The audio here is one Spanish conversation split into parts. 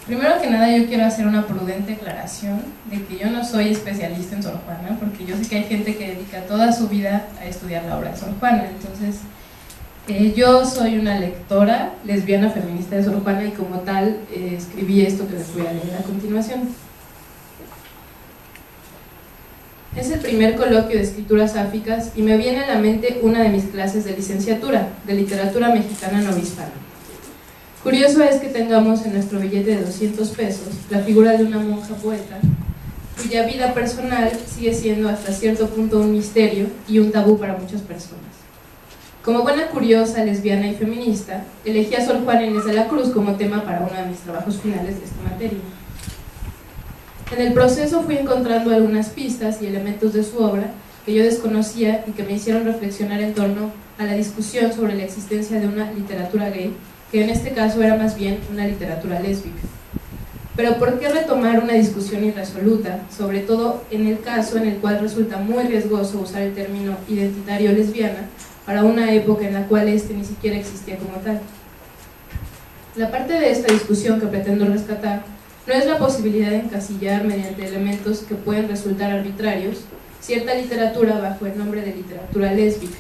Primero que nada yo quiero hacer una prudente aclaración de que yo no soy especialista en Sor Juana, porque yo sé que hay gente que dedica toda su vida a estudiar la obra de Sor Juana. Entonces yo soy una lectora lesbiana feminista de Sor Juana y como tal escribí esto que les voy a leer a continuación. Es el primer coloquio de escrituras sáficas y me viene a la mente una de mis clases de licenciatura, de literatura mexicana novohispana. Curioso es que tengamos en nuestro billete de 200 pesos la figura de una monja poeta, cuya vida personal sigue siendo hasta cierto punto un misterio y un tabú para muchas personas. Como buena curiosa, lesbiana y feminista, elegí a Sor Juana Inés de la Cruz como tema para uno de mis trabajos finales de esta materia. En el proceso fui encontrando algunas pistas y elementos de su obra que yo desconocía y que me hicieron reflexionar en torno a la discusión sobre la existencia de una literatura gay, que en este caso era más bien una literatura lésbica. Pero ¿por qué retomar una discusión irresoluta, sobre todo en el caso en el cual resulta muy riesgoso usar el término identitario lesbiana para una época en la cual este ni siquiera existía como tal? La parte de esta discusión que pretendo rescatar no es la posibilidad de encasillar mediante elementos que pueden resultar arbitrarios cierta literatura bajo el nombre de literatura lésbica,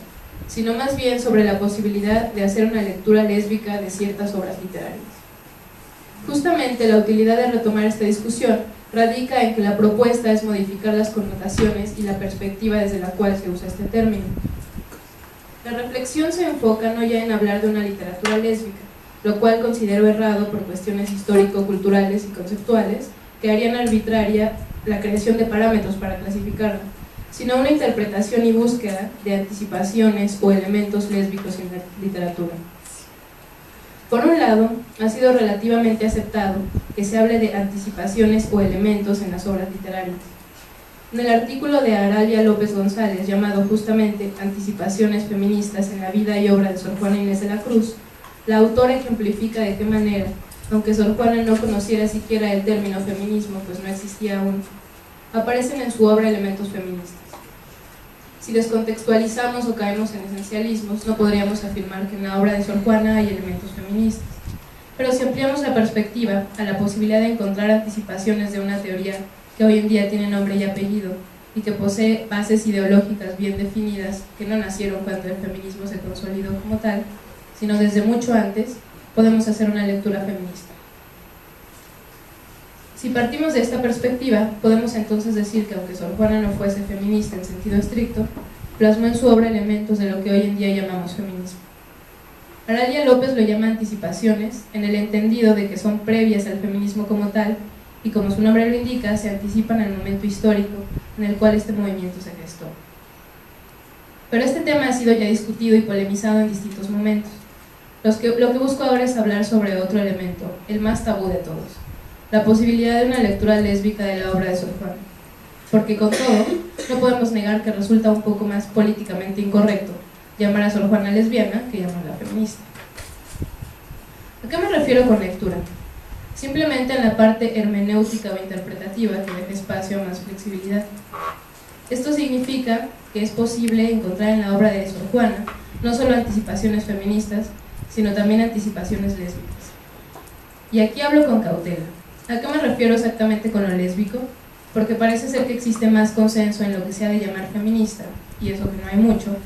sino más bien sobre la posibilidad de hacer una lectura lésbica de ciertas obras literarias. Justamente la utilidad de retomar esta discusión radica en que la propuesta es modificar las connotaciones y la perspectiva desde la cual se usa este término. La reflexión se enfoca no ya en hablar de una literatura lésbica, lo cual considero errado por cuestiones histórico-culturales y conceptuales que harían arbitraria la creación de parámetros para clasificarla, sino una interpretación y búsqueda de anticipaciones o elementos lésbicos en la literatura. Por un lado, ha sido relativamente aceptado que se hable de anticipaciones o elementos en las obras literarias. En el artículo de Aralia López González, llamado justamente Anticipaciones feministas en la vida y obra de Sor Juana Inés de la Cruz, la autora ejemplifica de qué manera, aunque Sor Juana no conociera siquiera el término feminismo, pues no existía aún, aparecen en su obra elementos feministas. Si descontextualizamos o caemos en esencialismos, no podríamos afirmar que en la obra de Sor Juana hay elementos feministas. Pero si ampliamos la perspectiva a la posibilidad de encontrar anticipaciones de una teoría que hoy en día tiene nombre y apellido y que posee bases ideológicas bien definidas que no nacieron cuando el feminismo se consolidó como tal, sino desde mucho antes, podemos hacer una lectura feminista. Si partimos de esta perspectiva, podemos entonces decir que aunque Sor Juana no fuese feminista en sentido estricto, plasmó en su obra elementos de lo que hoy en día llamamos feminismo. Aralia López lo llama anticipaciones, en el entendido de que son previas al feminismo como tal, y como su nombre lo indica, se anticipan al momento histórico en el cual este movimiento se gestó. Pero este tema ha sido ya discutido y polemizado en distintos momentos. Lo que busco ahora es hablar sobre otro elemento, el más tabú de todos, la posibilidad de una lectura lésbica de la obra de Sor Juana. Porque con todo, no podemos negar que resulta un poco más políticamente incorrecto llamar a Sor Juana lesbiana que llamarla feminista. ¿A qué me refiero con lectura? Simplemente en la parte hermenéutica o interpretativa que deja espacio a más flexibilidad. Esto significa que es posible encontrar en la obra de Sor Juana no solo anticipaciones feministas, sino también anticipaciones lésbicas. Y aquí hablo con cautela. ¿A qué me refiero exactamente con lo lésbico? Porque parece ser que existe más consenso en lo que se ha de llamar feminista, y eso que no hay mucho,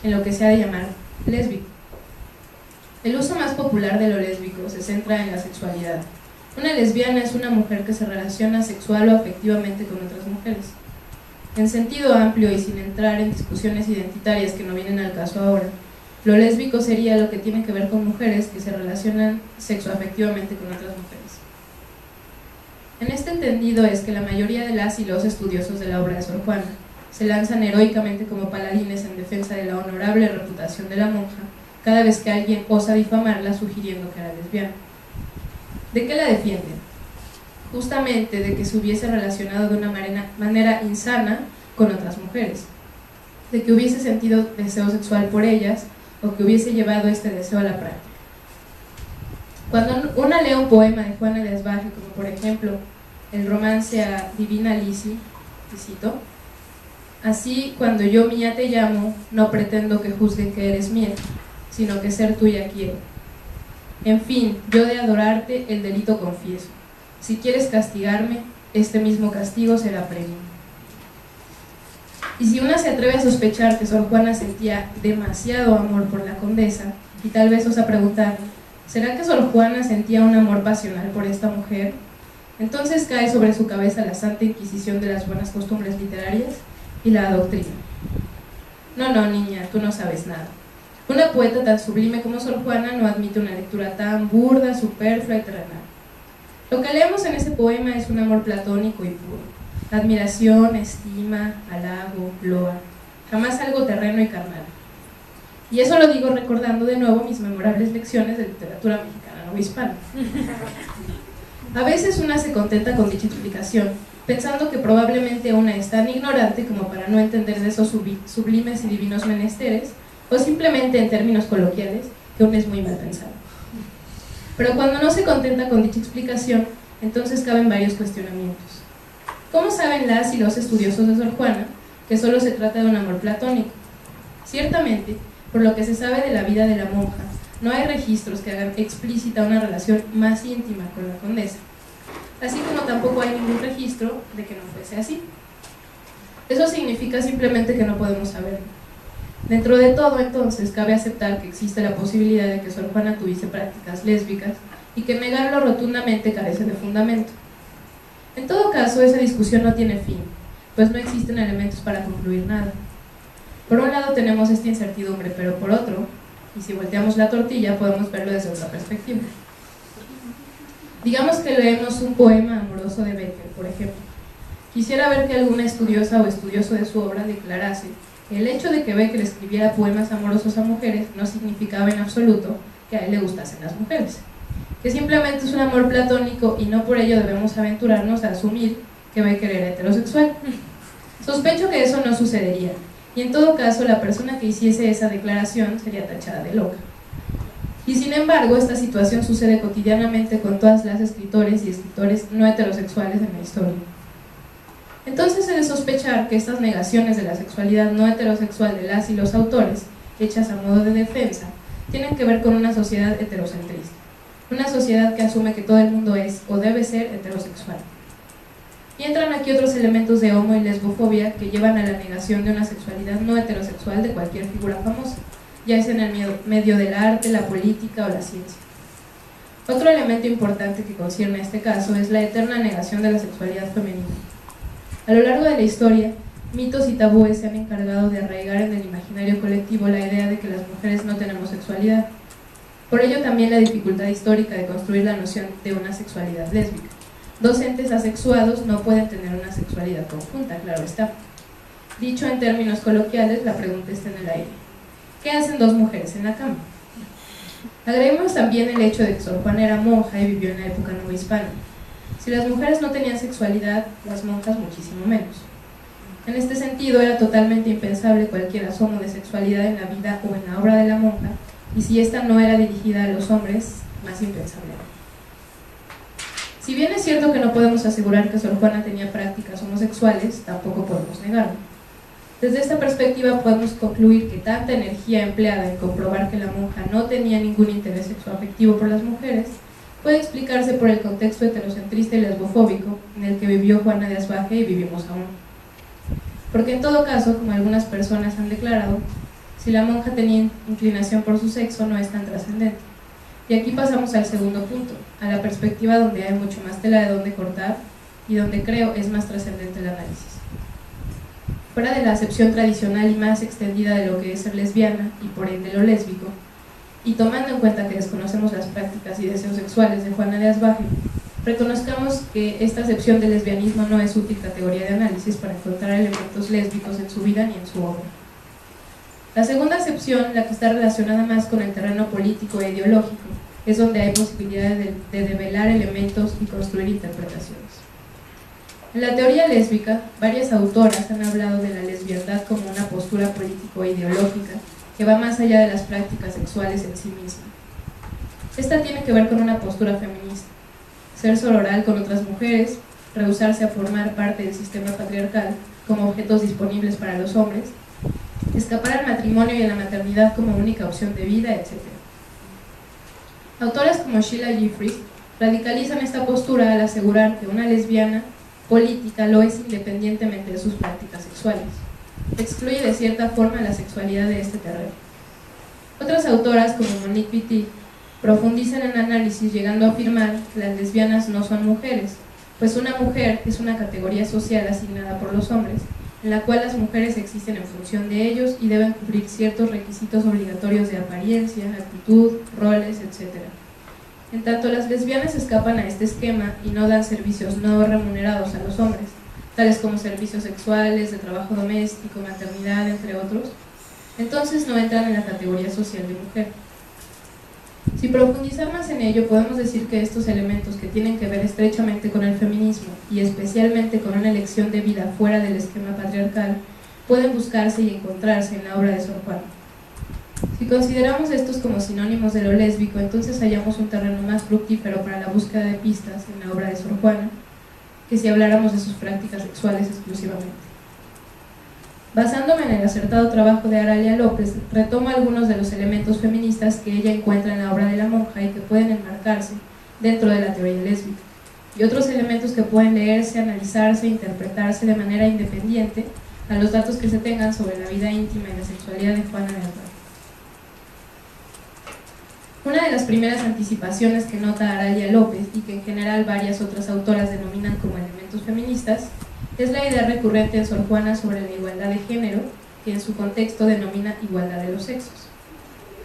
en lo que se ha de llamar lésbico. El uso más popular de lo lésbico se centra en la sexualidad. Una lesbiana es una mujer que se relaciona sexual o afectivamente con otras mujeres. En sentido amplio y sin entrar en discusiones identitarias que no vienen al caso ahora, lo lésbico sería lo que tiene que ver con mujeres que se relacionan sexoafectivamente con otras mujeres. En este entendido es que la mayoría de las y los estudiosos de la obra de Sor Juana se lanzan heroicamente como paladines en defensa de la honorable reputación de la monja cada vez que alguien osa difamarla sugiriendo que era lesbiana. ¿De qué la defienden? Justamente de que se hubiese relacionado de una manera insana con otras mujeres, de que hubiese sentido deseo sexual por ellas o que hubiese llevado este deseo a la práctica. Cuando una lee un poema de Juana de Asbaje, como por ejemplo el romance a Divina Lisi, y cito: así cuando yo mía te llamo, no pretendo que juzguen que eres mía, sino que ser tuya quiero. En fin, yo de adorarte el delito confieso. Si quieres castigarme, este mismo castigo será premio. Y si una se atreve a sospechar que Sor Juana sentía demasiado amor por la condesa, y tal vez osa preguntar, ¿será que Sor Juana sentía un amor pasional por esta mujer? Entonces cae sobre su cabeza la Santa Inquisición de las buenas costumbres literarias y la adoctrina. No, no, niña, tú no sabes nada. Una poeta tan sublime como Sor Juana no admite una lectura tan burda, superflua y terrenal. Lo que leemos en ese poema es un amor platónico y puro. Admiración, estima, halago, loa, jamás algo terreno y carnal. Y eso lo digo recordando de nuevo mis memorables lecciones de literatura mexicana novohispana. A veces una se contenta con dicha explicación, pensando que probablemente una es tan ignorante como para no entender de esos sublimes y divinos menesteres, o simplemente en términos coloquiales, que uno es muy mal pensado. Pero cuando no se contenta con dicha explicación, entonces caben varios cuestionamientos. ¿Cómo saben las y los estudiosos de Sor Juana que solo se trata de un amor platónico? Ciertamente, por lo que se sabe de la vida de la monja, no hay registros que hagan explícita una relación más íntima con la condesa, así como tampoco hay ningún registro de que no fuese así. Eso significa simplemente que no podemos saberlo. Dentro de todo, entonces, cabe aceptar que existe la posibilidad de que Sor Juana tuviese prácticas lésbicas y que negarlo rotundamente carece de fundamento. En todo caso, esa discusión no tiene fin, pues no existen elementos para concluir nada. Por un lado tenemos esta incertidumbre, pero por otro, y si volteamos la tortilla, podemos verlo desde otra perspectiva. Digamos que leemos un poema amoroso de Becker, por ejemplo. Quisiera ver que alguna estudiosa o estudioso de su obra declarase que el hecho de que Becker escribiera poemas amorosos a mujeres no significaba en absoluto que a él le gustasen las mujeres, que simplemente es un amor platónico y no por ello debemos aventurarnos a asumir que Becker era heterosexual. Sospecho que eso no sucedería, y en todo caso la persona que hiciese esa declaración sería tachada de loca. Y sin embargo, esta situación sucede cotidianamente con todas las escritores y escritores no heterosexuales en la historia. Entonces se debe sospechar que estas negaciones de la sexualidad no heterosexual de las y los autores, hechas a modo de defensa, tienen que ver con una sociedad heterocentrista, una sociedad que asume que todo el mundo es o debe ser heterosexual. Y entran aquí otros elementos de homo y lesbofobia que llevan a la negación de una sexualidad no heterosexual de cualquier figura famosa, ya sea en el medio del arte, la política o la ciencia. Otro elemento importante que concierne a este caso es la eterna negación de la sexualidad femenina. A lo largo de la historia, mitos y tabúes se han encargado de arraigar en el imaginario colectivo la idea de que las mujeres no tenemos sexualidad. Por ello también la dificultad histórica de construir la noción de una sexualidad lésbica. Dos entes asexuados no pueden tener una sexualidad conjunta, claro está. Dicho en términos coloquiales, la pregunta está en el aire. ¿Qué hacen dos mujeres en la cama? Agreguemos también el hecho de que Sor Juana era monja y vivió en la época novohispana. Si las mujeres no tenían sexualidad, las monjas muchísimo menos. En este sentido, era totalmente impensable cualquier asomo de sexualidad en la vida o en la obra de la monja, y si ésta no era dirigida a los hombres, más impensable. Si bien es cierto que no podemos asegurar que Sor Juana tenía prácticas homosexuales, tampoco podemos negarlo. Desde esta perspectiva podemos concluir que tanta energía empleada en comprobar que la monja no tenía ningún interés sexoafectivo por las mujeres puede explicarse por el contexto heterocentrista y lesbofóbico en el que vivió Juana de Asbaje y vivimos aún. Porque en todo caso, como algunas personas han declarado, si la monja tenía inclinación por su sexo no es tan trascendente. Y aquí pasamos al segundo punto, a la perspectiva donde hay mucho más tela de donde cortar y donde creo es más trascendente el análisis. Fuera de la acepción tradicional y más extendida de lo que es ser lesbiana y por ende lo lésbico, y tomando en cuenta que desconocemos las prácticas y deseos sexuales de Juana de Asbaje, reconozcamos que esta acepción del lesbianismo no es útil categoría de análisis para encontrar elementos lésbicos en su vida ni en su obra. La segunda acepción, la que está relacionada más con el terreno político e ideológico, es donde hay posibilidades de develar elementos y construir interpretaciones. En la teoría lésbica, varias autoras han hablado de la lesbiandad como una postura político-ideológica que va más allá de las prácticas sexuales en sí misma. Esta tiene que ver con una postura feminista, ser sororal con otras mujeres, rehusarse a formar parte del sistema patriarcal como objetos disponibles para los hombres, escapar al matrimonio y a la maternidad como única opción de vida, etc. Autoras como Sheila Jeffries radicalizan esta postura al asegurar que una lesbiana política lo es independientemente de sus prácticas sexuales. Excluye de cierta forma la sexualidad de este terreno. Otras autoras, como Monique Wittig, profundizan en análisis llegando a afirmar que las lesbianas no son mujeres, pues una mujer es una categoría social asignada por los hombres, en la cual las mujeres existen en función de ellos y deben cumplir ciertos requisitos obligatorios de apariencia, actitud, roles, etc. En tanto, las lesbianas escapan a este esquema y no dan servicios no remunerados a los hombres, tales como servicios sexuales, de trabajo doméstico, maternidad, entre otros, entonces no entran en la categoría social de mujer. Si profundizar más en ello, podemos decir que estos elementos que tienen que ver estrechamente con el feminismo y especialmente con una elección de vida fuera del esquema patriarcal, pueden buscarse y encontrarse en la obra de Sor Juana. Si consideramos estos como sinónimos de lo lésbico, entonces hallamos un terreno más fructífero para la búsqueda de pistas en la obra de Sor Juana, que si habláramos de sus prácticas sexuales exclusivamente. Basándome en el acertado trabajo de Aralia López, retomo algunos de los elementos feministas que ella encuentra en la obra de la monja y que pueden enmarcarse dentro de la teoría lésbica, y otros elementos que pueden leerse, analizarse e interpretarse de manera independiente a los datos que se tengan sobre la vida íntima y la sexualidad de Juana de Arco. Una de las primeras anticipaciones que nota Aralia López, y que en general varias otras autoras denominan como elementos feministas, es la idea recurrente en Sor Juana sobre la igualdad de género, que en su contexto denomina igualdad de los sexos.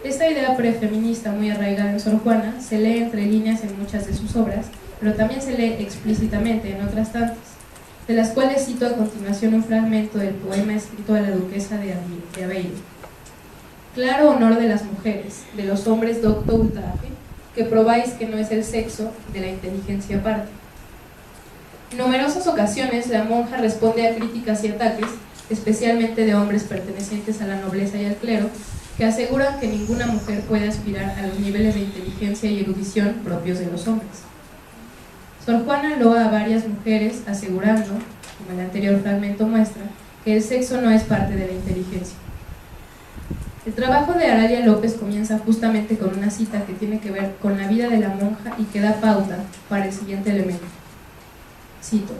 Esta idea prefeminista muy arraigada en Sor Juana se lee entre líneas en muchas de sus obras, pero también se lee explícitamente en otras tantas, de las cuales cito a continuación un fragmento del poema escrito a la duquesa de Aveiro. Claro honor de las mujeres, de los hombres docto ultraje, que probáis que no es el sexo de la inteligencia parte. En numerosas ocasiones la monja responde a críticas y ataques, especialmente de hombres pertenecientes a la nobleza y al clero, que aseguran que ninguna mujer puede aspirar a los niveles de inteligencia y erudición propios de los hombres. Sor Juana loa a varias mujeres asegurando, como el anterior fragmento muestra, que el sexo no es parte de la inteligencia. El trabajo de Aralia López comienza justamente con una cita que tiene que ver con la vida de la monja y que da pauta para el siguiente elemento. Cito: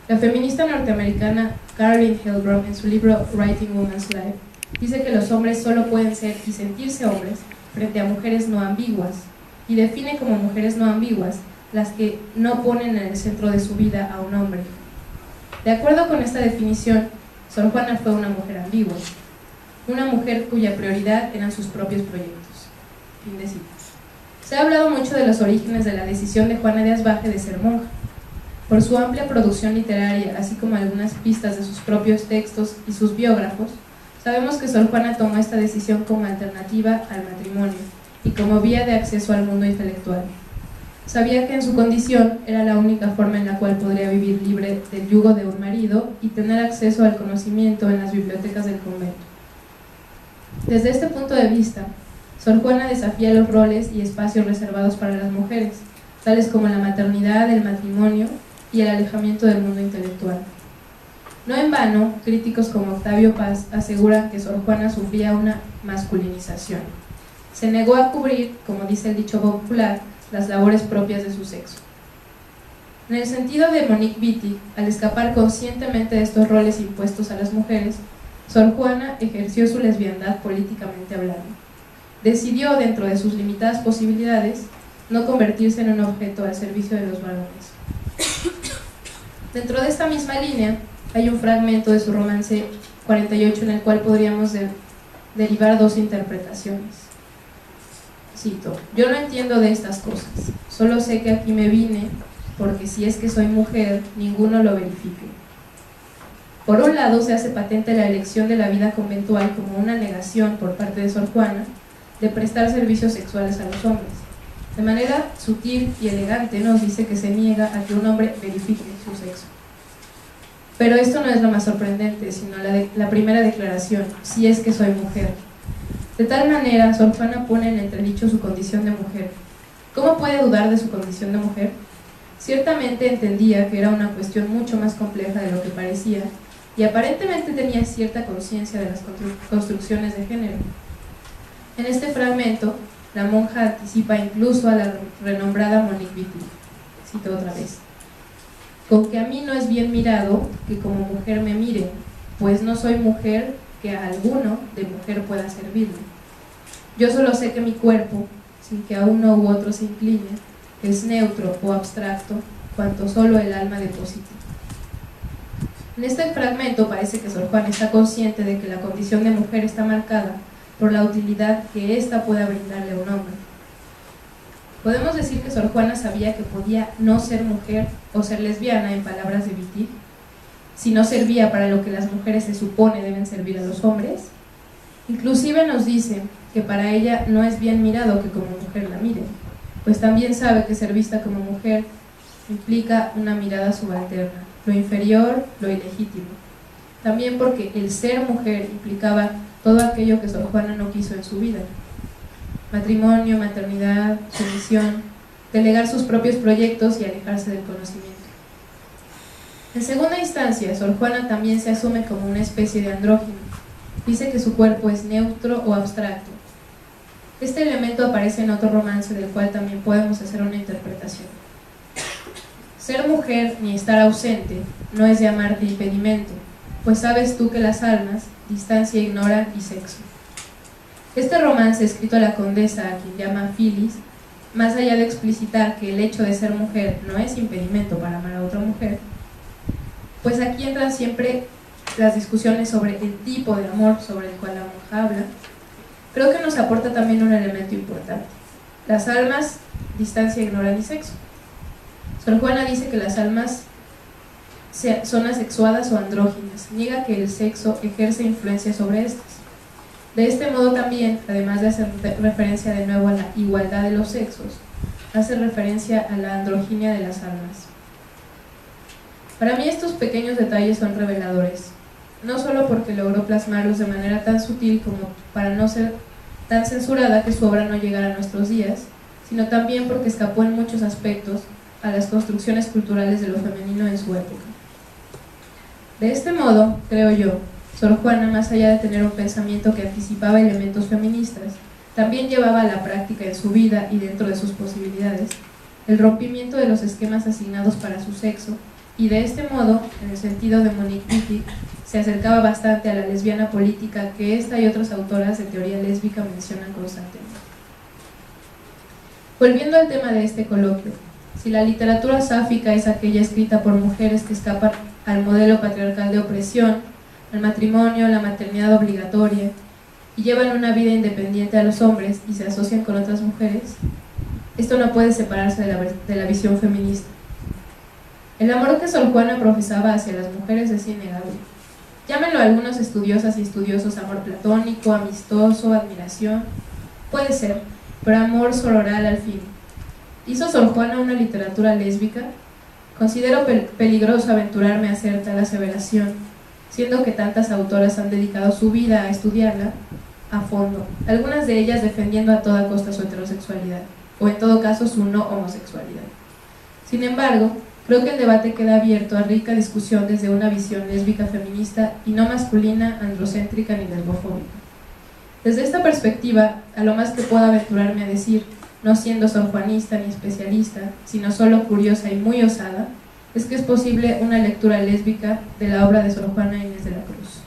la feminista norteamericana Caroline Hillbrom, en su libro Writing Woman's Life, dice que los hombres solo pueden ser y sentirse hombres frente a mujeres no ambiguas, y define como mujeres no ambiguas las que no ponen en el centro de su vida a un hombre. De acuerdo con esta definición, Sor Juana fue una mujer ambigua, una mujer cuya prioridad eran sus propios proyectos. Fin de cita. Se ha hablado mucho de los orígenes de la decisión de Juana de Asbaje de ser monja. Por su amplia producción literaria, así como algunas pistas de sus propios textos y sus biógrafos, sabemos que Sor Juana tomó esta decisión como alternativa al matrimonio y como vía de acceso al mundo intelectual. Sabía que en su condición era la única forma en la cual podría vivir libre del yugo de un marido y tener acceso al conocimiento en las bibliotecas del convento. Desde este punto de vista, Sor Juana desafía los roles y espacios reservados para las mujeres, tales como la maternidad, el matrimonio y el alejamiento del mundo intelectual. No en vano, críticos como Octavio Paz aseguran que Sor Juana sufría una masculinización. Se negó a cubrir, como dice el dicho popular, las labores propias de su sexo. En el sentido de Monique Wittig, al escapar conscientemente de estos roles impuestos a las mujeres, Sor Juana ejerció su lesbiandad políticamente hablando. Decidió, dentro de sus limitadas posibilidades, no convertirse en un objeto al servicio de los varones. Dentro de esta misma línea, hay un fragmento de su romance 48 en el cual podríamos derivar dos interpretaciones. Cito: yo no entiendo de estas cosas, solo sé que aquí me vine porque si es que soy mujer, ninguno lo verifique. Por un lado, se hace patente la elección de la vida conventual como una negación por parte de Sor Juana de prestar servicios sexuales a los hombres. De manera sutil y elegante nos dice que se niega a que un hombre verifique su sexo. Pero esto no es lo más sorprendente, sino la primera declaración: si es que soy mujer. De tal manera, Sor Juana pone en entredicho su condición de mujer. ¿Cómo puede dudar de su condición de mujer? Ciertamente entendía que era una cuestión mucho más compleja de lo que parecía, y aparentemente tenía cierta conciencia de las construcciones de género. En este fragmento, la monja anticipa incluso a la renombrada Monique Wittig. cito otra vez, con que a mí no es bien mirado que como mujer me miren, pues no soy mujer que a alguno de mujer pueda servirme. Yo solo sé que mi cuerpo, sin que a uno u otro se incline, es neutro o abstracto, cuanto solo el alma deposita. En este fragmento parece que Sor Juana está consciente de que la condición de mujer está marcada por la utilidad que ésta pueda brindarle a un hombre. ¿Podemos decir que Sor Juana sabía que podía no ser mujer o ser lesbiana, en palabras de Wittig, si no servía para lo que las mujeres se supone deben servir a los hombres? Inclusive nos dice que para ella no es bien mirado que como mujer la miren, pues también sabe que ser vista como mujer implica una mirada subalterna, lo inferior, lo ilegítimo. También porque el ser mujer implicaba todo aquello que Sor Juana no quiso en su vida: matrimonio, maternidad, sumisión, delegar sus propios proyectos y alejarse del conocimiento. En segunda instancia, Sor Juana también se asume como una especie de andrógino. Dice que su cuerpo es neutro o abstracto. Este elemento aparece en otro romance del cual también podemos hacer una interpretación. Ser mujer ni estar ausente no es llamarte impedimento, pues sabes tú que las almas distancia ignoran y sexo. Este romance, escrito a la condesa, a quien llama Phyllis, más allá de explicitar que el hecho de ser mujer no es impedimento para amar a otra mujer, pues aquí entran siempre las discusiones sobre el tipo de amor sobre el cual la monja habla. Creo que nos aporta también un elemento importante: las almas distancia ignoran y sexo. Sor Juana dice que las almas son asexuadas o andróginas, niega que el sexo ejerce influencia sobre estas. De este modo también, además de hacer referencia de nuevo a la igualdad de los sexos, hace referencia a la androginia de las almas. Para mí estos pequeños detalles son reveladores, no solo porque logró plasmarlos de manera tan sutil como para no ser tan censurada que su obra no llegara a nuestros días, sino también porque escapó en muchos aspectos a las construcciones culturales de lo femenino en su época. De este modo, creo yo, Sor Juana, más allá de tener un pensamiento que anticipaba elementos feministas, también llevaba a la práctica en su vida y dentro de sus posibilidades el rompimiento de los esquemas asignados para su sexo, y de este modo, en el sentido de Monique Wittig, se acercaba bastante a la lesbiana política que esta y otras autoras de teoría lésbica mencionan constantemente. Volviendo al tema de este coloquio, si la literatura sáfica es aquella escrita por mujeres que escapan al modelo patriarcal de opresión, al matrimonio, a la maternidad obligatoria, y llevan una vida independiente a los hombres y se asocian con otras mujeres, esto no puede separarse de la visión feminista. El amor que Sor Juana profesaba hacia las mujeres es innegable. Llámenlo algunos estudiosas y estudiosos amor platónico, amistoso, admiración, puede ser, pero amor sororal al fin. ¿Hizo Sor Juana una literatura lésbica? Considero peligroso aventurarme a hacer tal aseveración, siendo que tantas autoras han dedicado su vida a estudiarla a fondo, algunas de ellas defendiendo a toda costa su heterosexualidad, o en todo caso su no homosexualidad. Sin embargo, creo que el debate queda abierto a rica discusión desde una visión lésbica feminista y no masculina, androcéntrica ni lesbofóbica. Desde esta perspectiva, a lo más que puedo aventurarme a decir, no siendo sorjuanista ni especialista, sino solo curiosa y muy osada, es que es posible una lectura lésbica de la obra de Sor Juana Inés de la Cruz.